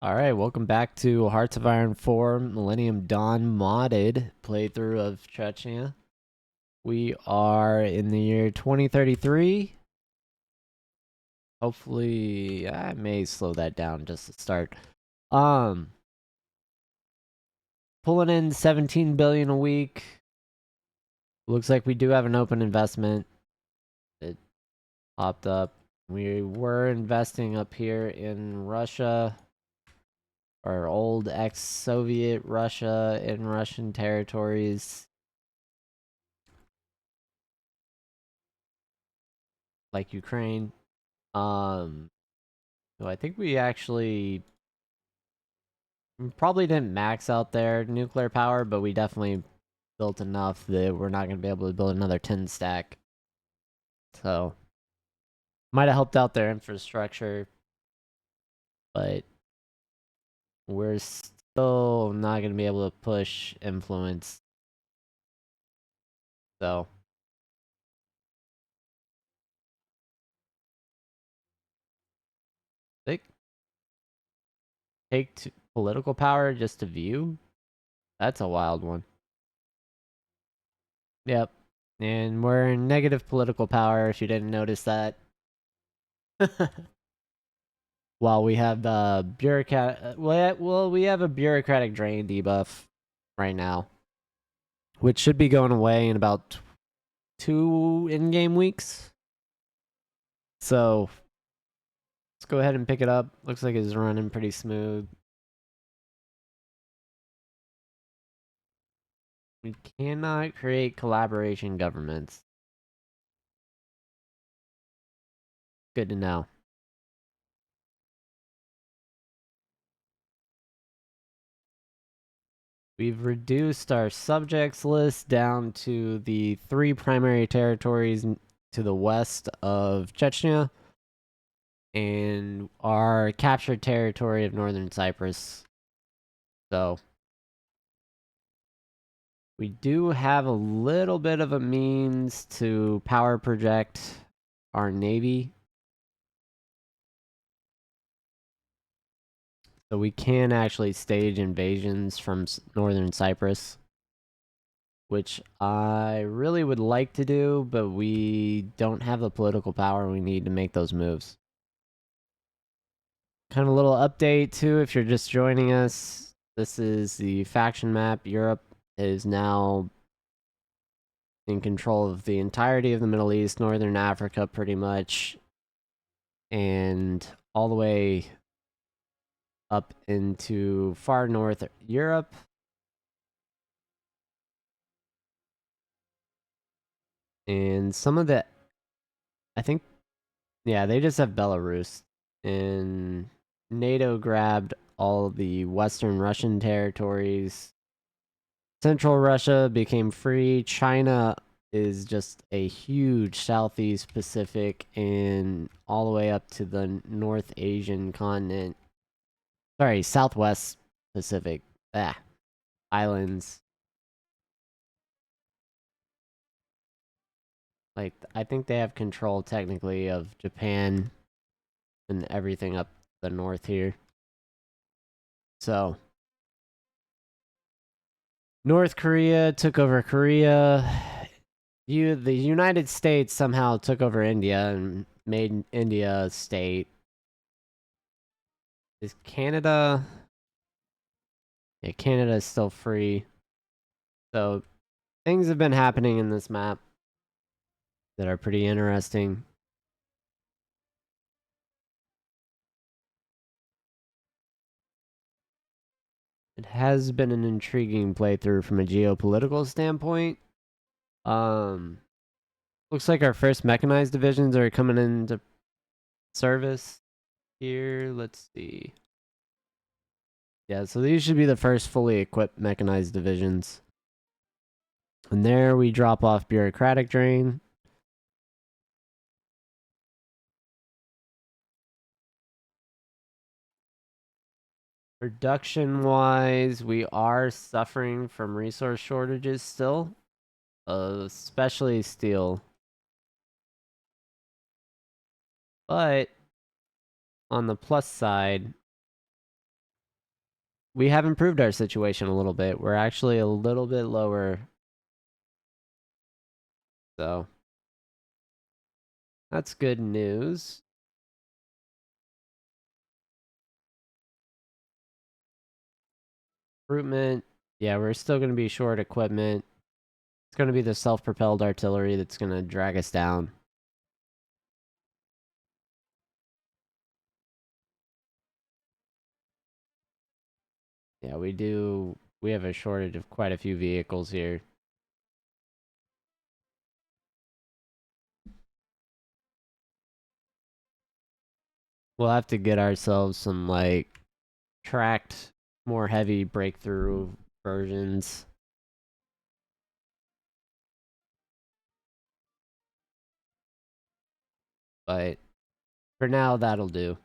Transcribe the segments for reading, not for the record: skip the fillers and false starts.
Alright, welcome back to Hearts of Iron 4 Millennium Dawn modded playthrough of Chechnya. We are in the year 2033. Hopefully, I may slow that down just to start. Um, Pulling in 17 billion a week. Looks like we do have an open investment. It popped up. We were investing up here in Russia. Our old ex-Soviet Russia in Russian territories. Like Ukraine. So I think we actually probably didn't max out their nuclear power, but we definitely built enough that we're not going to be able to build another 10 stack. So might have helped out their infrastructure, but we're still not going to be able to push influence. So they take political power just to view. That's a wild one. Yep. And we're in negative political power if you didn't notice that. While we have bureaucrat, well, we have a bureaucratic drain debuff right now, which should be going away in about 2 in-game weeks. So let's go ahead and pick it up. Looks like it's running pretty smooth. We cannot create collaboration governments. Good to know. We've reduced our subjects list down to the 3 primary territories to the west of Chechnya and our captured territory of northern Cyprus. So we do have a little bit of a means to power project our navy. So we can actually stage invasions from northern Cyprus, which I really would like to do, but we don't have the political power we need to make those moves. Kind of a little update too, if you're just joining us. This is the faction map. Europe is now in control of the entirety of the Middle East, Northern Africa pretty much, and all the way up into far north Europe. And some of the, I think, yeah, they just have Belarus. And NATO grabbed all the Western Russian territories. Central Russia became free. China is just a huge Southeast Pacific and all the way up to the North Asian continent. Sorry, Southwest Pacific. Islands. Like, I think they have control technically of Japan and everything up the north here. So, North Korea took over Korea. The United States somehow took over India and made India a state. Is Canada? Yeah, Canada is still free. So, things have been happening in this map that are pretty interesting. It has been an intriguing playthrough from a geopolitical standpoint. Looks like our first mechanized divisions are coming into service here. Let's see. Yeah, so these should be the first fully equipped mechanized divisions. And there we drop off bureaucratic drain. Production-wise, we are suffering from resource shortages still, especially steel. But on the plus side, we have improved our situation a little bit. We're actually a little bit lower. So that's good news. Recruitment. Yeah, we're still going to be short equipment. It's going to be the self-propelled artillery that's going to drag us down. Yeah, we do. We have a shortage of quite a few vehicles here. We'll have to get ourselves some, like, tracked, more heavy breakthrough versions. But for now, that'll do.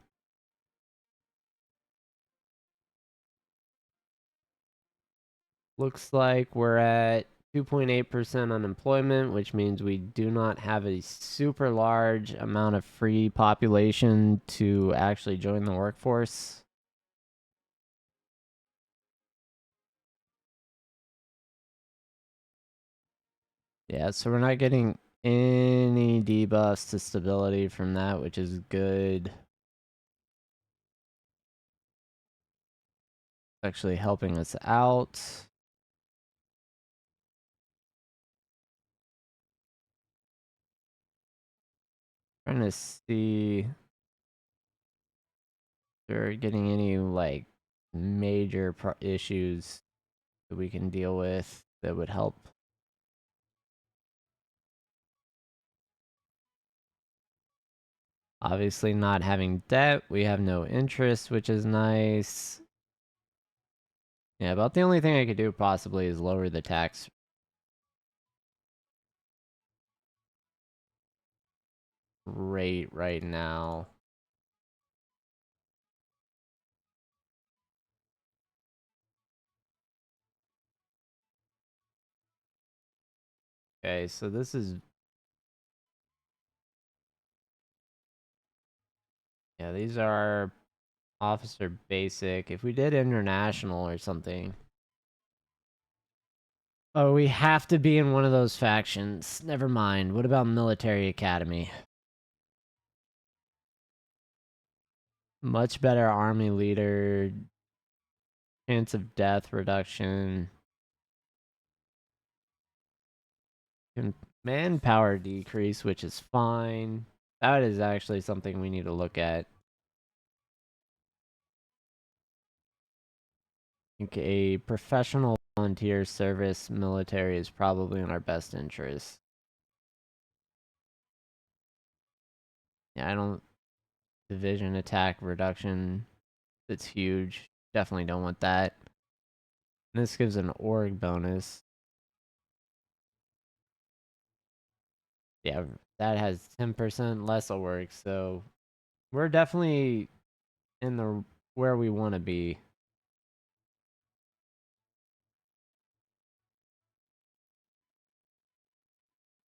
Looks like we're at 2.8% unemployment, which means we do not have a super large amount of free population to actually join the workforce. Yeah, so we're not getting any debuffs to stability from that, which is good. Actually helping us out. Trying to see if we're getting any, like, major issues that we can deal with that would help. Obviously, not having debt, we have no interest, which is nice. Yeah, about the only thing I could do possibly is lower the tax rate right now. Okay, so this is... Yeah, these are officer basic. If we did international or something... Oh, we have to be in one of those factions. Never mind. What about military academy? Much better army leader. Chance of death reduction. Manpower decrease, which is fine. That is actually something we need to look at. I think a professional volunteer service military is probably in our best interest. Yeah, I don't... Division attack reduction. That's huge. Definitely don't want that. And this gives an org bonus. Yeah, that has 10% less work, so we're definitely in the where we want to be.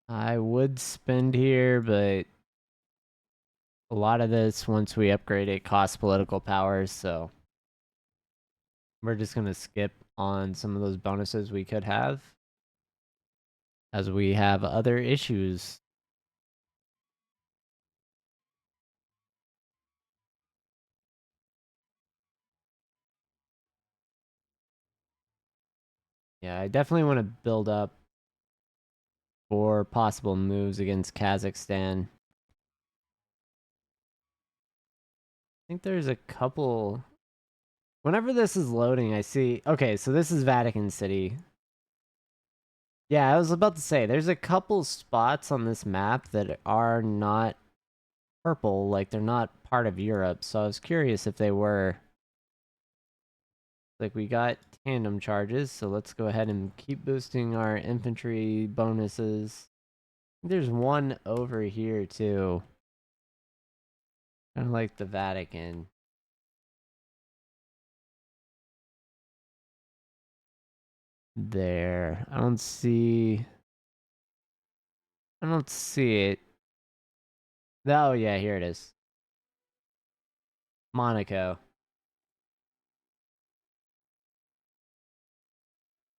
I would spend here, but a lot of this, once we upgrade it, costs political powers, so we're just going to skip on some of those bonuses we could have, as we have other issues. Yeah, I definitely want to build up for possible moves against Kazakhstan. I think there's a couple... Whenever this is loading, I see... Okay, so this is Vatican City. Yeah, I was about to say, there's a couple spots on this map that are not purple, like they're not part of Europe, so I was curious if they were. Like, we got tandem charges, so let's go ahead and keep boosting our infantry bonuses. There's one over here, too. Kind of like the Vatican. There. I don't see it. Oh, yeah, here it is. Monaco.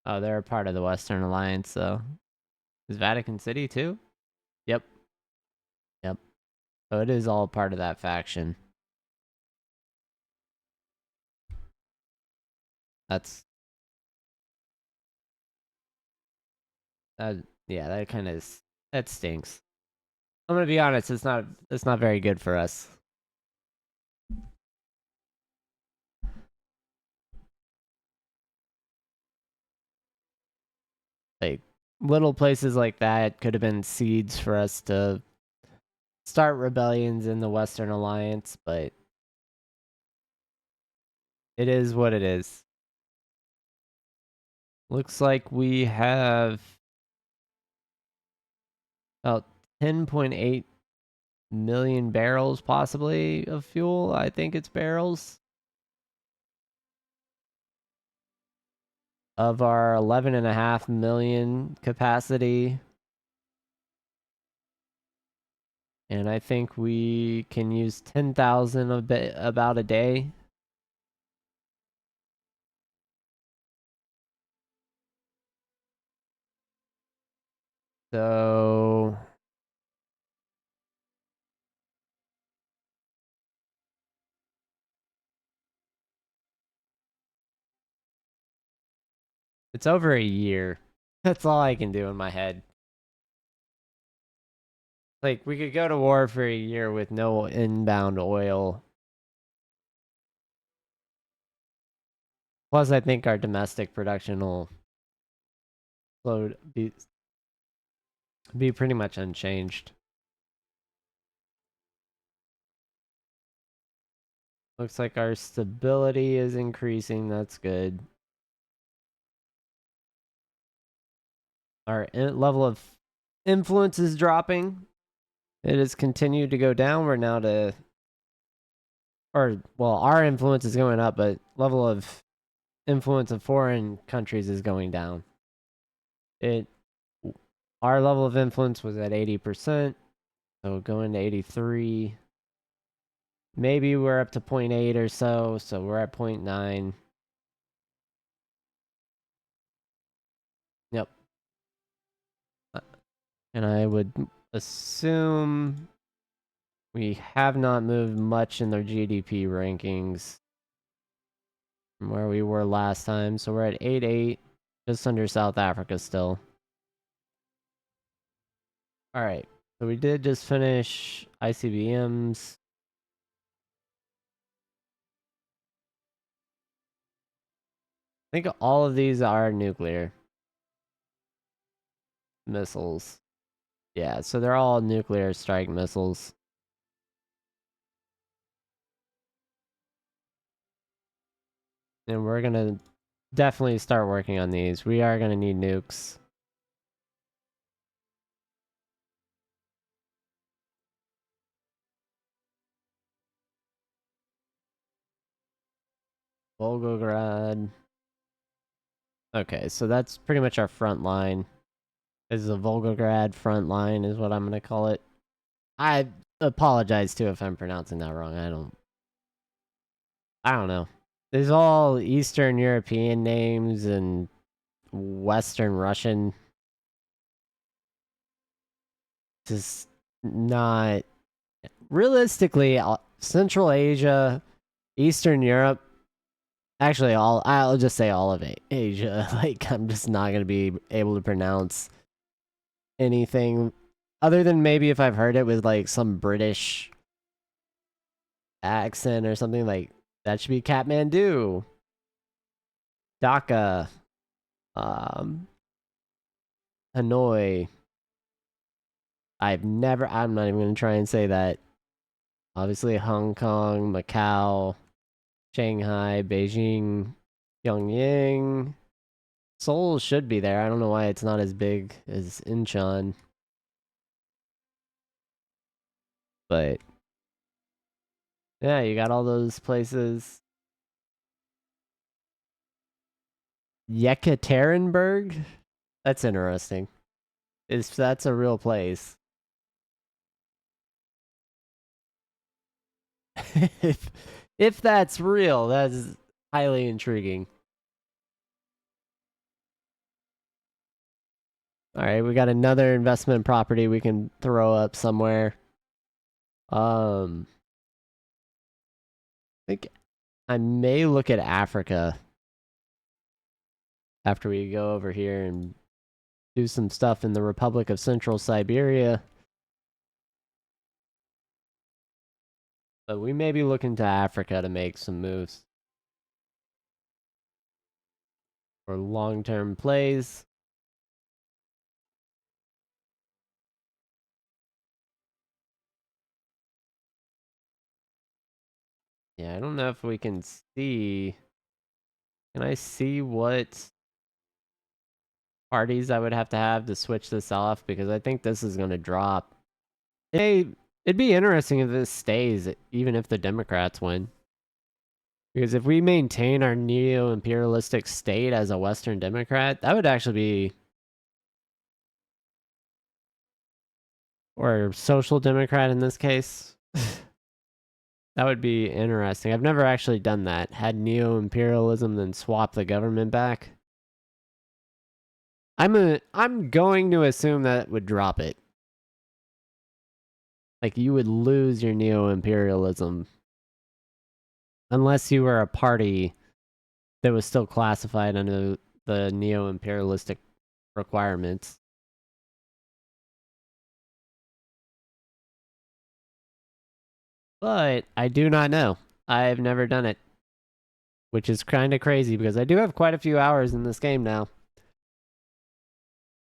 Oh, they're a part of the Western Alliance, though. Is Vatican City too? Yep. Yep. So it is all part of that faction. That's that. Yeah, that kind of that stinks. I'm gonna be honest. It's not very good for us. Like little places like that could have been seeds for us to start rebellions in the Western Alliance, but it is what it is. Looks like we have about 10.8 million barrels possibly of fuel. I think it's barrels of our 11.5 million capacity. And I think we can use 10,000 about a day. So it's over a year. That's all I can do in my head. Like we could go to war for a year with no inbound oil. Plus, I think our domestic production will be pretty much unchanged. Looks like our stability is increasing. That's good. Our level of influence is dropping. It has continued to go down. We're now to, or well, our influence is going up, but level of influence of foreign countries is going down. It, our level of influence was at 80%, so going to 83. Maybe we're up to 0.8 or so we're at 0.9. Yep. And I would assume we have not moved much in their GDP rankings from where we were last time. So we're at 8.8, just under South Africa still. All right. So we did just finish ICBMs. I think all of these are nuclear missiles. Yeah, so they're all nuclear strike missiles. And we're going to definitely start working on these. We are going to need nukes. Volgograd. Okay, so that's pretty much our front line. This is a Volgograd front line is what I'm going to call it. I apologize too if I'm pronouncing that wrong. I don't know. There's all Eastern European names and Western Russian. Just not realistically Central Asia, Eastern Europe, actually all I'll just say all of Asia. Like I'm just not going to be able to pronounce anything other than maybe if I've heard it with like some British accent or something like that should be Kathmandu, Dhaka, um, Hanoi. I'm not even going to try and say that. Obviously, Hong Kong, Macau, Shanghai, Beijing, Pyongyang. Seoul should be there. I don't know why it's not as big as Incheon. But yeah, you got all those places. Yekaterinburg? That's interesting. That's a real place. if if that's real, that's highly intriguing. All right, we got another investment property we can throw up somewhere. I think I may look at Africa after we go over here and do some stuff in the Republic of Central Siberia. But we may be looking to Africa to make some moves for long-term plays. Yeah, I don't know if we can see. Can I see what parties I would have to switch this off? Because I think this is going to drop. Hey, it'd be interesting if this stays, even if the Democrats win. Because if we maintain our neo-imperialistic state as a Western Democrat, that would actually be, or social democrat in this case. That would be interesting. I've never actually done that. Had neo-imperialism, then swap the government back. I'm going to assume that would drop it. Like you would lose your neo-imperialism unless you were a party that was still classified under the neo-imperialistic requirements. But I do not know. I've never done it, which is kind of crazy because I do have quite a few hours in this game now.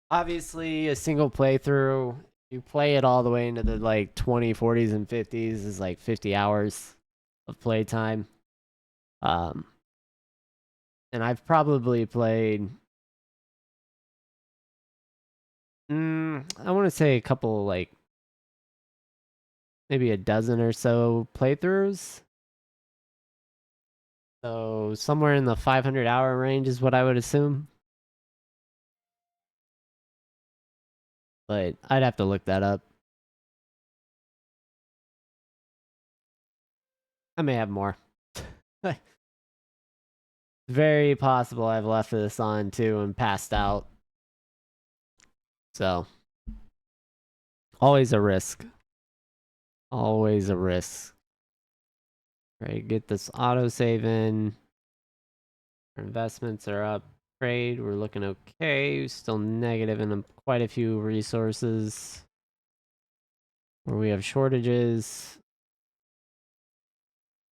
Obviously, a single playthrough, you play it all the way into the like 20, 40s, and 50s is like 50 hours of playtime. Um, and I've probably played, I want to say a couple, like maybe a dozen or so playthroughs. So somewhere in the 500-hour range is what I would assume. But I'd have to look that up. I may have more. Very possible I've left this on too and passed out. So, always a risk. Always a risk. Right, get this autosave in. Our investments are up. Trade, we're looking okay. Still negative in quite a few resources where we have shortages.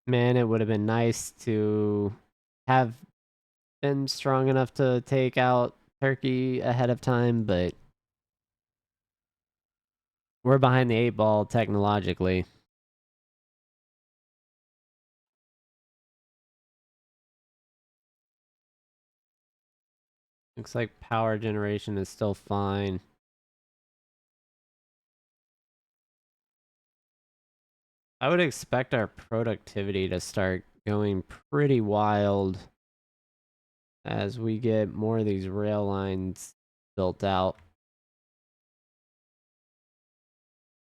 Man, it would have been nice to have been strong enough to take out Turkey ahead of time, but we're behind the 8 ball technologically. Looks like power generation is still fine. I would expect our productivity to start going pretty wild as we get more of these rail lines built out.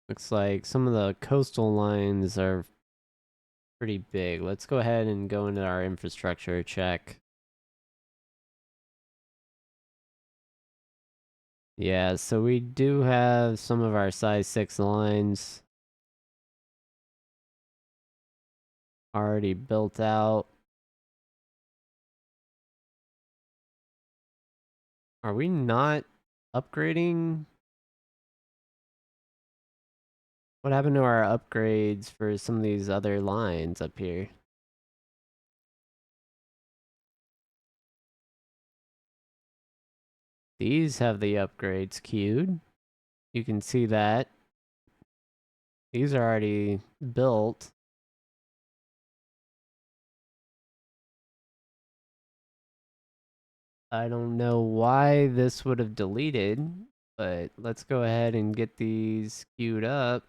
Looks like some of the coastal lines are pretty big. Let's go ahead and go into our infrastructure check. Yeah, so we do have some of our size 6 lines already built out. Are we not upgrading? What happened to our upgrades for some of these other lines up here? These have the upgrades queued. You can see that. These are already built. I don't know why this would have deleted, but let's go ahead and get these queued up.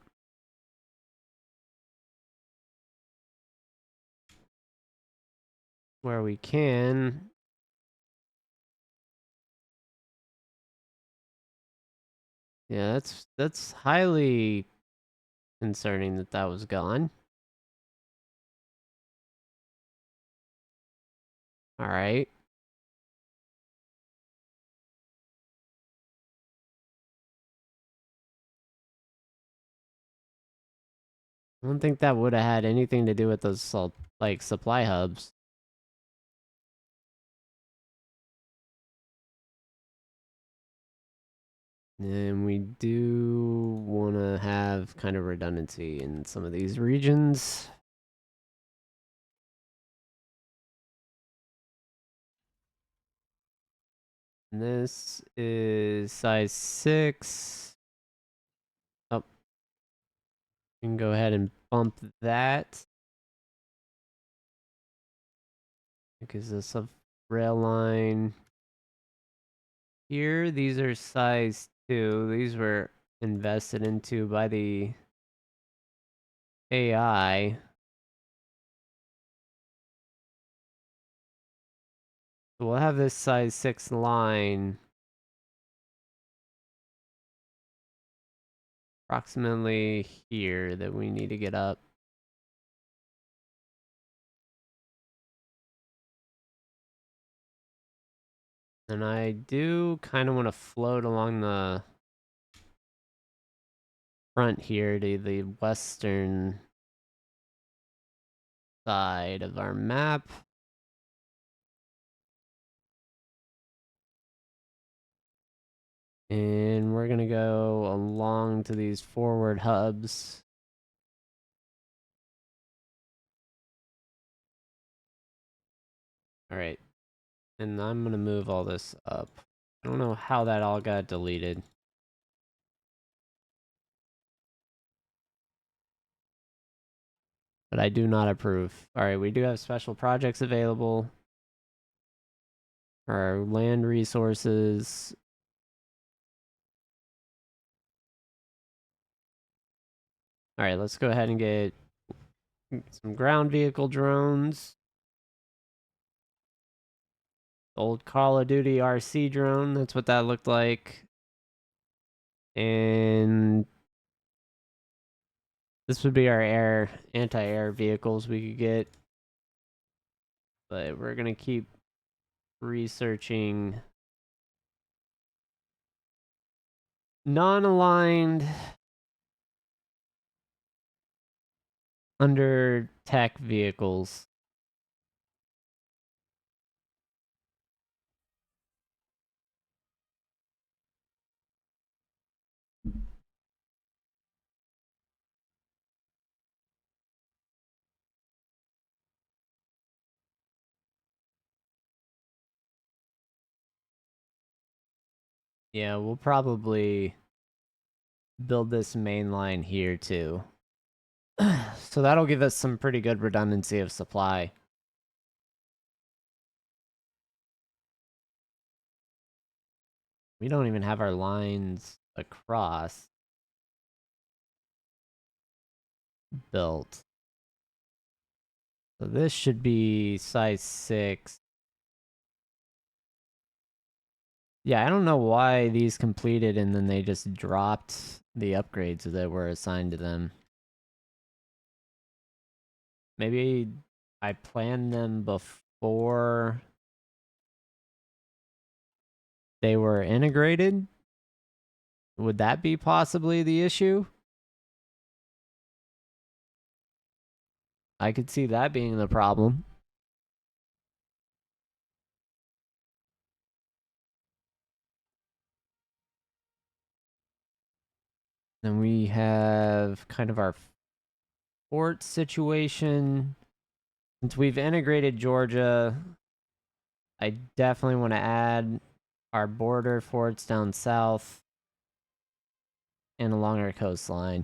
Where we can. Yeah, that's highly concerning that that was gone. All right. I don't think that would have had anything to do with those like supply hubs. And we do want to have kind of redundancy in some of these regions. And this is size 6. Oh, we can go ahead and bump that. Because this a rail line here. These are size 2. These were invested into by the AI. So we'll have this size 6 line approximately here that we need to get up. And I do kind of want to float along the front here to the western side of our map. And we're going to go along to these forward hubs. All right. And I'm going to move all this up. I don't know how that all got deleted. But I do not approve. All right, we do have special projects available. Our land resources. All right, let's go ahead and get some ground vehicle drones. Old Call of Duty RC drone. That's what that looked like. And this would be our anti-air vehicles we could get. But we're going to keep researching non-aligned under tech vehicles. Yeah, we'll probably build this main line here too. So that'll give us some pretty good redundancy of supply. We don't even have our lines across built. So this should be size 6. Yeah, I don't know why these completed and then they just dropped the upgrades that were assigned to them. Maybe I planned them before they were integrated? Would that be possibly the issue? I could see that being the problem. Then we have kind of our fort situation. Since we've integrated Georgia, I definitely want to add our border forts down south and along our coastline.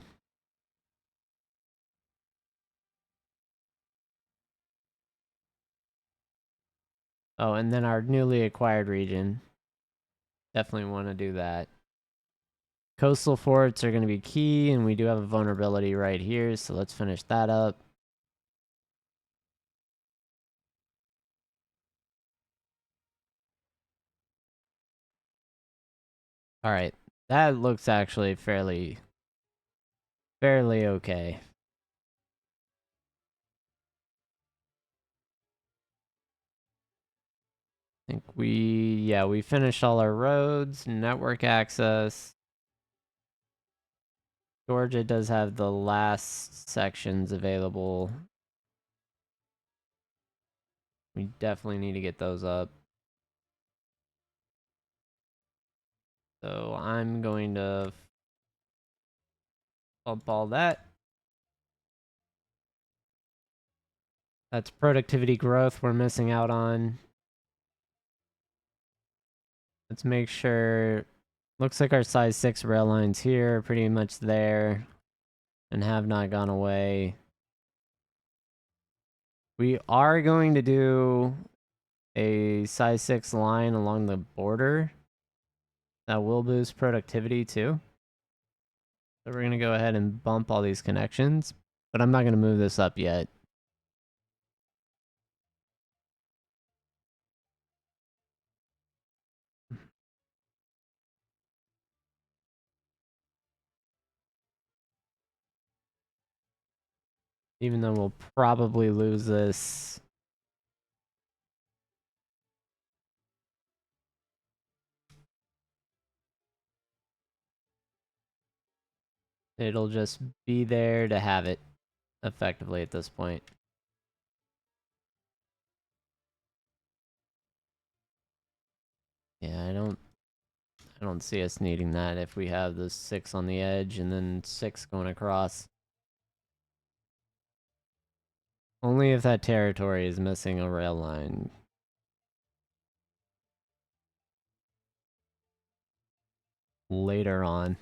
Oh, and then our newly acquired region. Definitely want to do that. Coastal forts are going to be key, and we do have a vulnerability right here, so let's finish that up. All right, that looks actually fairly okay. I think we finished all our roads, network access. Georgia does have the last sections available. We definitely need to get those up. So I'm going to bump all that. That's productivity growth we're missing out on. Let's make sure. Looks like our size 6 rail lines here are pretty much there and have not gone away. We are going to do a size 6 line along the border. That will boost productivity too. So we're going to go ahead and bump all these connections, but I'm not going to move this up yet. Even though we'll probably lose this. It'll just be there to have it effectively at this point. Yeah, I don't see us needing that if we have the 6 on the edge and then 6 going across. Only if that territory is missing a rail line. Later on.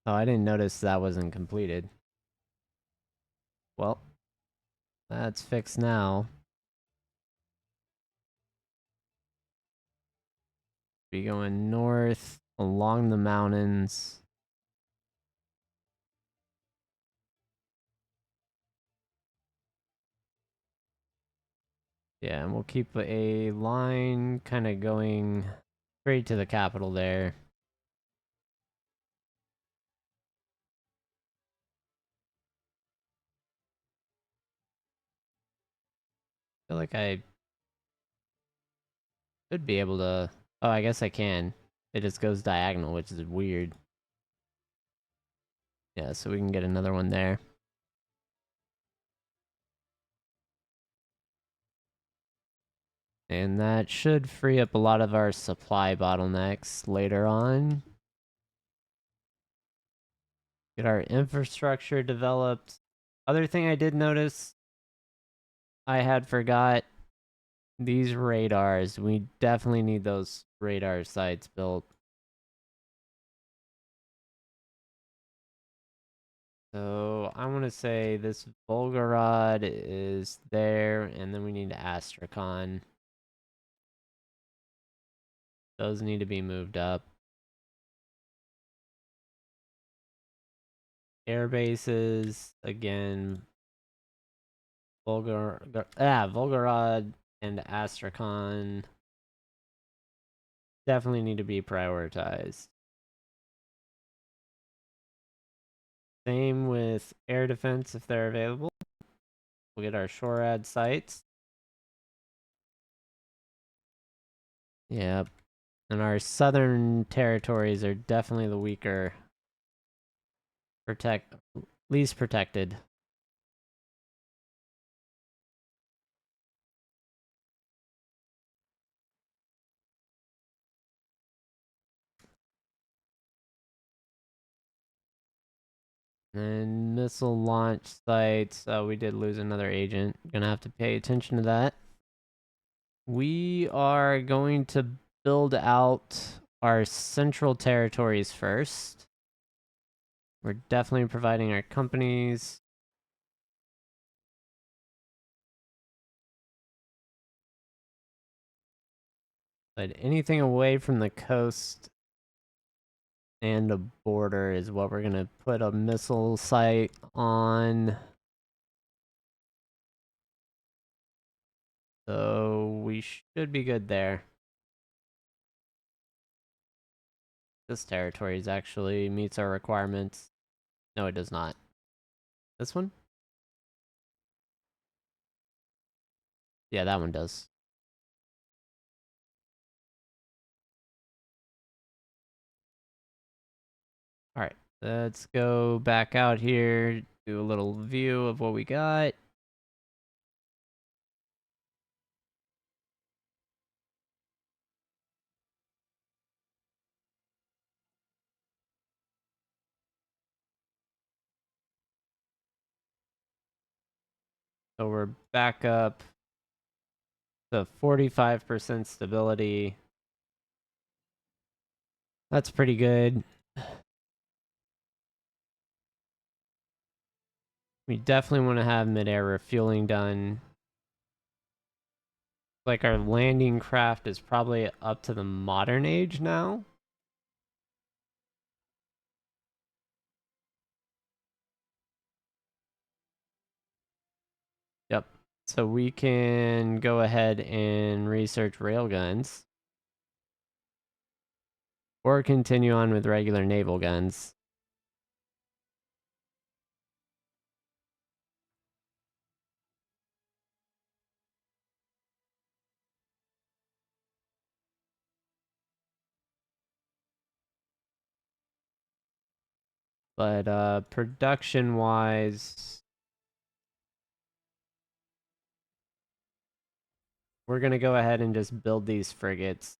Oh, I didn't notice that wasn't completed. Well, that's fixed now. Be going north along the mountains. Yeah, and we'll keep a line kind of going straight to the capital there. I feel like I should be able to... Oh, I guess I can. It just goes diagonal, which is weird. Yeah, so we can get another one there. And that should free up a lot of our supply bottlenecks later on. Get our infrastructure developed. Other thing I did notice, I had forgot these radars. We definitely need those radar sites built. So I want to say this Volgorod is there, and then we need Astrakhan. Those need to be moved up. Air bases, again, Volgorod and Astrakhan definitely need to be prioritized. Same with air defense if they're available. We'll get our SHORAD sites. Yep. And our southern territories are definitely the weaker. Least protected. And missile launch sites. We did lose another agent. Gonna have to pay attention to that. We are going to build out our central territories first. We're definitely providing our companies. But anything away from the coast and a border is what we're going to put a missile site on. So we should be good there. This territory is actually meets our requirements. No, it does not. This one? Yeah, that one does. Let's go back out here, do a little view of what we got. So we're back up to 45% stability. That's pretty good. We definitely want to have mid-air refueling done. Like our landing craft is probably up to the modern age now. Yep. So we can go ahead and research railguns. Or continue on with regular naval guns. But production-wise, we're going to go ahead and just build these frigates.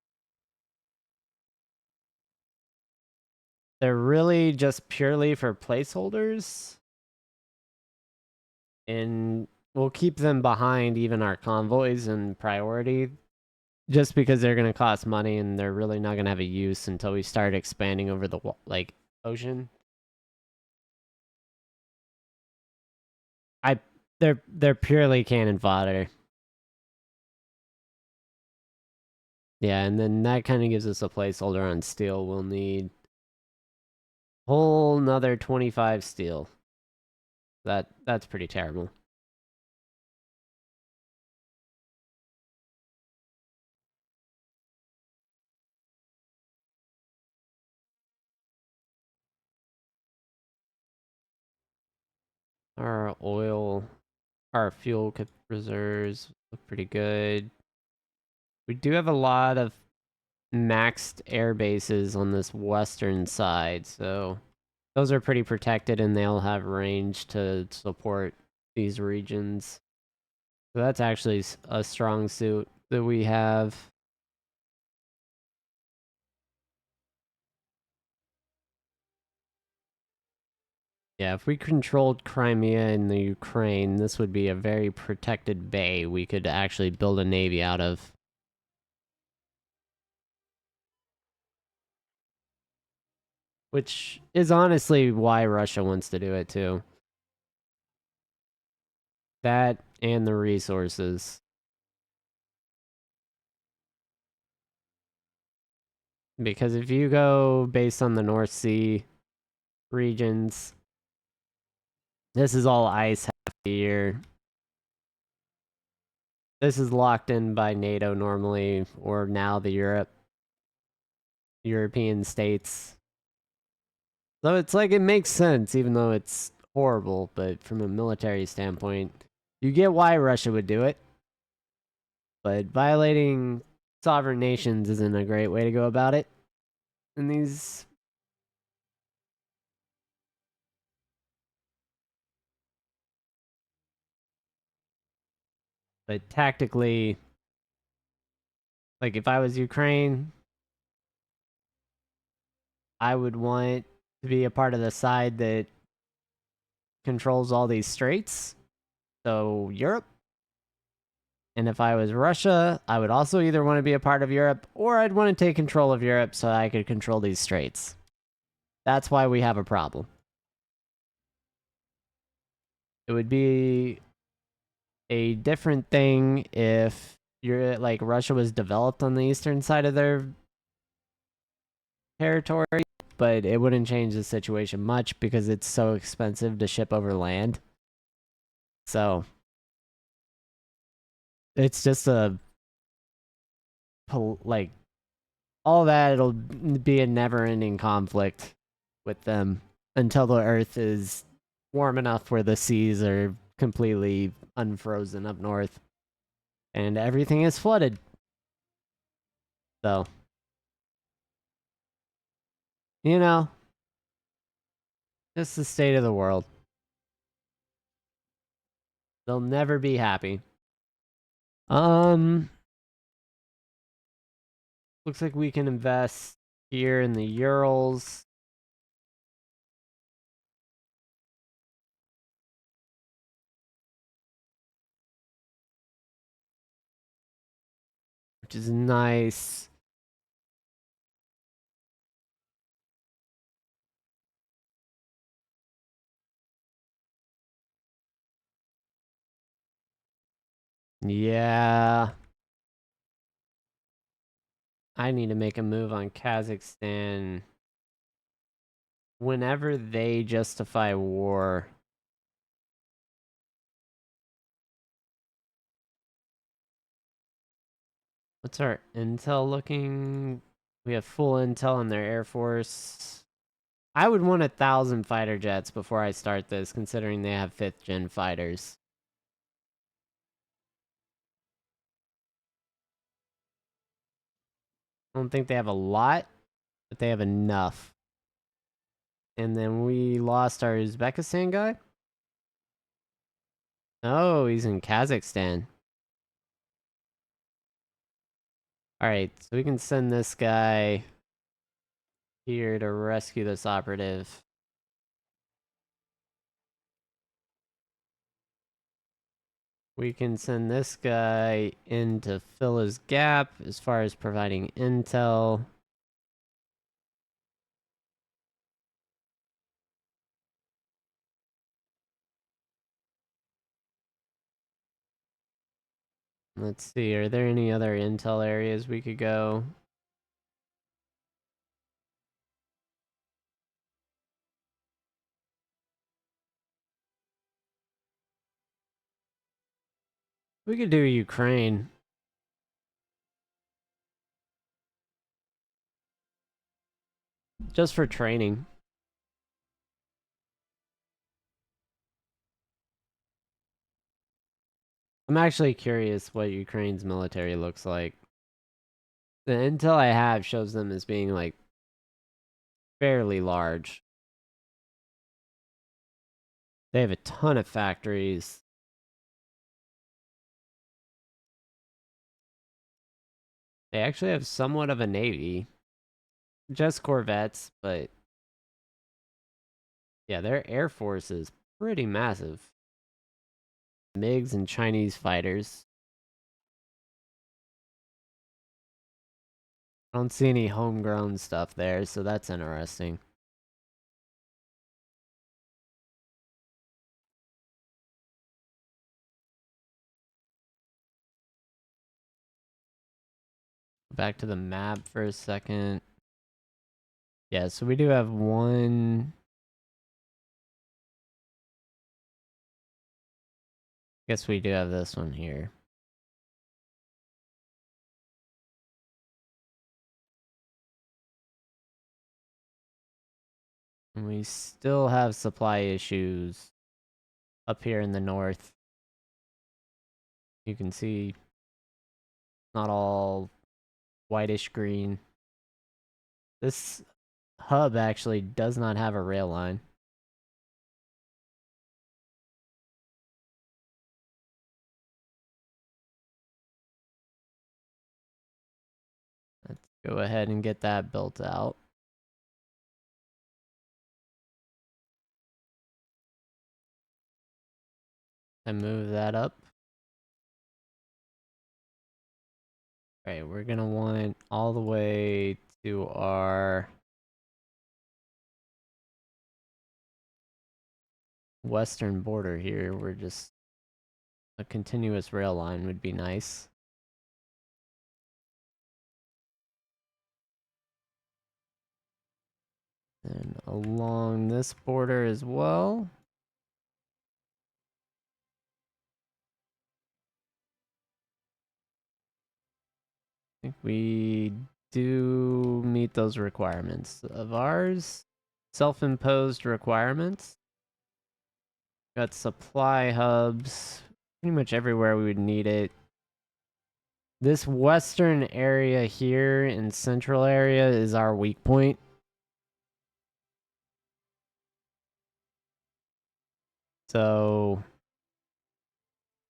They're really just purely for placeholders. And we'll keep them behind even our convoys in priority. Just because they're going to cost money and they're really not going to have a use until we start expanding over the ocean. They're purely cannon fodder. Yeah, and then that kind of gives us a placeholder on steel. We'll need whole another 25 steel. That's pretty terrible. Our oil, our fuel reserves look pretty good. We do have a lot of maxed air bases on this western side, so those are pretty protected and they'll have range to support these regions. So that's actually a strong suit that we have. Yeah, if we controlled Crimea and the Ukraine, this would be a very protected bay we could actually build a navy out of. Which is honestly why Russia wants to do it too. That and the resources. Because if you go based on the North Sea regions, this is all ice half the year. This is locked in by NATO normally, or now the European states. So it's like it makes sense, even though it's horrible, but from a military standpoint, you get why Russia would do it. But violating sovereign nations isn't a great way to go about it. In these. But tactically, like if I was Ukraine, I would want to be a part of the side that controls all these straits. So Europe. And if I was Russia, I would also either want to be a part of Europe or I'd want to take control of Europe so I could control these straits. That's why we have a problem. It would be a different thing if you're like Russia was developed on the eastern side of their territory, but it wouldn't change the situation much because it's so expensive to ship over land. So it's just like all that. It'll be a never-ending conflict with them until the Earth is warm enough where the seas are completely unfrozen up north and everything is flooded. So, you know, Just the state of the world. They'll never be happy. Looks like we can invest here in the Urals. Which is nice. Yeah. I need to make a move on Kazakhstan. Whenever they justify war. What's our intel looking? We have full intel on their air force. I would want 1,000 fighter jets before I start this, considering they have 5th gen fighters. I don't think they have a lot, but they have enough. And then we lost our Uzbekistan guy. Oh, he's in Kazakhstan. Alright, so we can send this guy here to rescue this operative. We can send this guy in to fill his gap as far as providing intel. Let's see, are there any other intel areas we could go? We could do Ukraine. Just for training. I'm actually curious what Ukraine's military looks like. The intel I have shows them as being, like, fairly large. They have a ton of factories. They actually have somewhat of a navy. Just corvettes, but yeah, their air force is pretty massive. MiGs and Chinese fighters. I don't see any homegrown stuff there, so that's interesting. Back to the map for a second. Yeah, so we do have one. Guess we do have this one here. And we still have supply issues up here in the north. You can see not all whitish green. This hub actually does not have a rail line. Let's go ahead and get that built out. And move that up. Alright, we're gonna want all the way to our western border here. We're just a continuous rail line would be nice. And along this border as well. I think we do meet those requirements of ours. Self-imposed requirements. Got supply hubs pretty much everywhere we would need it. This western area here in central area is our weak point. So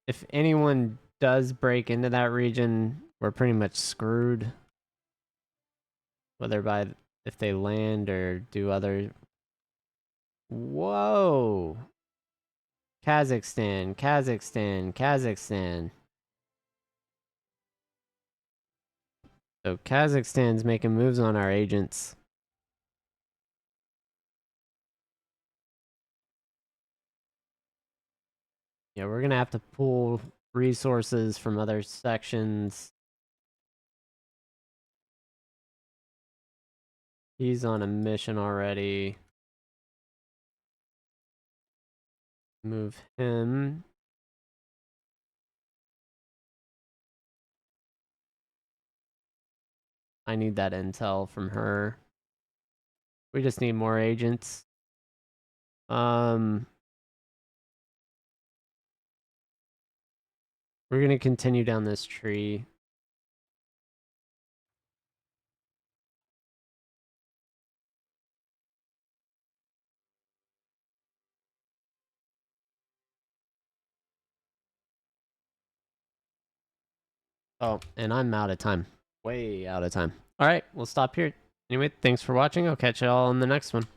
if anyone does break into that region, we're pretty much screwed. Whether by if they land or do other. Whoa! Kazakhstan, Kazakhstan, Kazakhstan. So Kazakhstan's making moves on our agents. Yeah, we're gonna have to pull resources from other sections. He's on a mission already. Move him. I need that intel from her. We just need more agents. We're gonna continue down this tree. Oh, and I'm out of time. Way out of time. All right, we'll stop here. Anyway, thanks for watching. I'll catch you all in the next one.